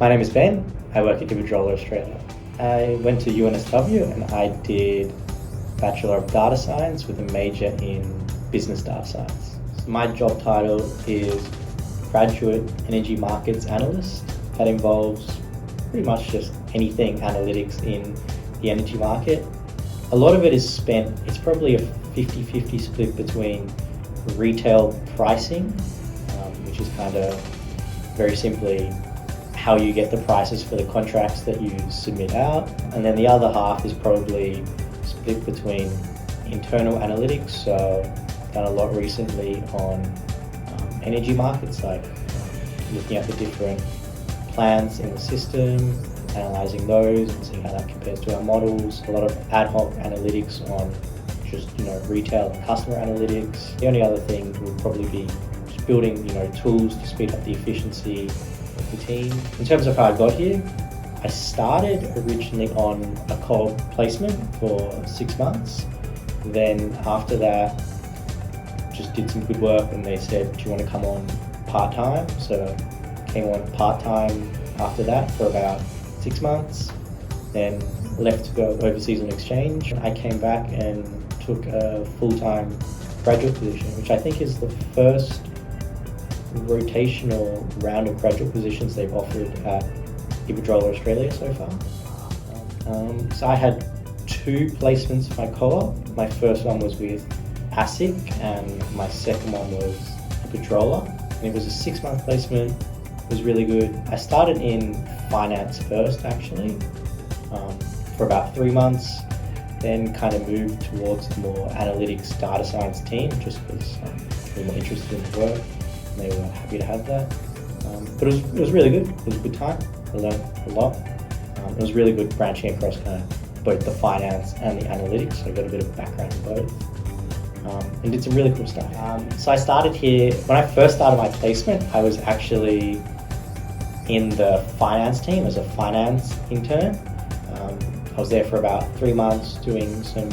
My name is Ben. I work at Iberdrola Australia. I went to UNSW and I did Bachelor of Data Science with a major in Business Data Science. So my job title is Graduate Energy Markets Analyst. That involves pretty much just anything analytics in the energy market. A lot of it is spent, it's probably a 50-50 split between retail pricing, which is kind of very simply how you get the prices for the contracts that you submit out. And then the other half is probably split between internal analytics. So I've done a lot recently on energy markets, like looking at the different plants in the system, analysing those and seeing how that compares to our models. A lot of ad hoc analytics on just retail and customer analytics. The only other thing would probably be just building tools to speed up the efficiency of the team. In terms of how I got here, I started originally on a co-op placement for 6 months. Then after that, just did some good work and they said, do you want to come on part-time? So came on part-time after that for about 6 months, then left to go overseas on exchange. I came back and took a full-time graduate position, which I think is the first rotational round of graduate positions they've offered at Iberdrola Australia so far. So I had 2 placements for my co-op. My first one was with ASIC and my second one was Iberdrola. And it was a 6-month placement. It was really good. I started in finance first actually for about 3 months, then kind of moved towards the more analytics data science team just because we were more interested in the work. They were happy to have that. But it was really good. It was a good time. I learned a lot. It was really good branching across kind of both the finance and the analytics. So I got a bit of background in both. And did some really cool stuff. So I started here, when I first started my placement, I was actually in the finance team as a finance intern. I was there for about 3 months doing some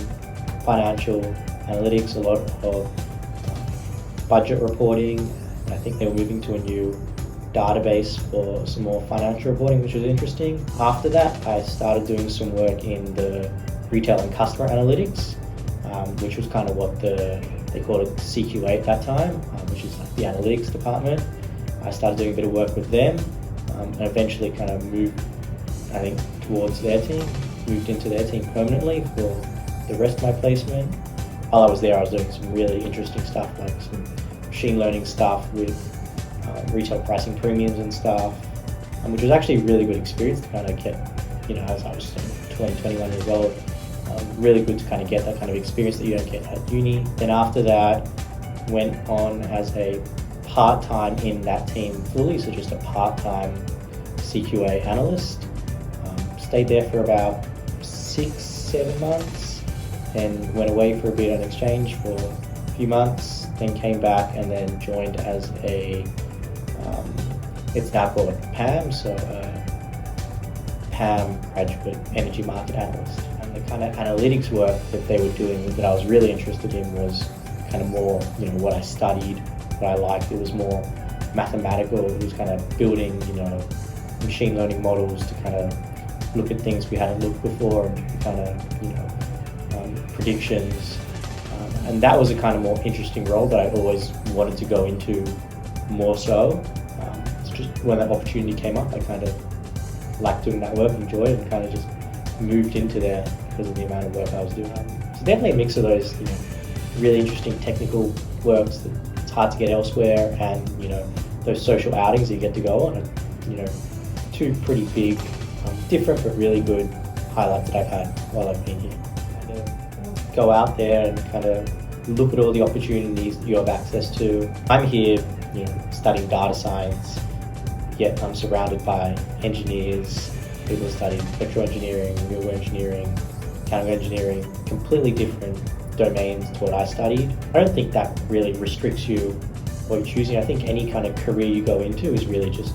financial analytics, a lot of budget reporting. I think they were moving to a new database for some more financial reporting, which was interesting. After that, I started doing some work in the retail and customer analytics, which was kind of what they called it CQA at that time, which is like the analytics department. I started doing a bit of work with them and eventually kind of moved, I think, towards their team, moved into their team permanently for the rest of my placement. While I was there, I was doing some really interesting stuff, like some machine learning stuff with retail pricing premiums and stuff, which was actually a really good experience to kind of get, as I was 20, 21 years old, really good to kind of get that kind of experience that you don't get at uni. Then after that, went on as a part-time in that team fully, so just a part-time CQA analyst. Stayed there for about 6-7 months, then went away for a bit on exchange for a few months, then came back and then joined as a, it's now called a PAM, so PAM Graduate Energy Market Analyst. And the kind of analytics work that they were doing that I was really interested in was kind of more, what I studied, what I liked. It was more mathematical. It was kind of building, machine learning models to kind of look at things we hadn't looked before and kind of, predictions. And that was a kind of more interesting role that I always wanted to go into more so. It's just when that opportunity came up, I kind of liked doing that work, enjoyed it, and kind of just moved into there because of the amount of work I was doing. So definitely a mix of those, really interesting technical works that it's hard to get elsewhere, and those social outings that you get to go on, and 2 pretty big, different but really good highlights that I've had while I've been here. Go out there and kind of look at all the opportunities that you have access to. I'm here, studying data science, yet I'm surrounded by engineers, people studying electrical engineering, renewable engineering, chemical engineering, completely different domains to what I studied. I don't think that really restricts you what you're choosing. I think any kind of career you go into is really just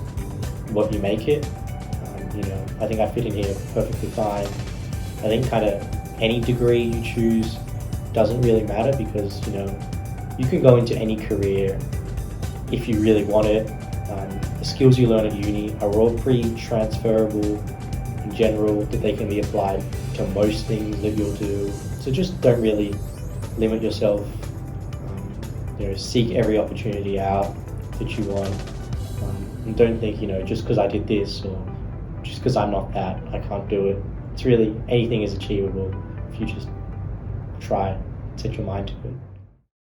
what you make it. I think I fit in here perfectly fine. I think kind of any degree you choose doesn't really matter because, you can go into any career if you really want it The skills you learn at uni are all pretty transferable in general, that they can be applied to most things that you'll do. So just don't really limit yourself. Seek every opportunity out that you want. And don't think, just because I did this or just because I'm not that, I can't do it. It's really, anything is achievable if you just try, set your mind to it.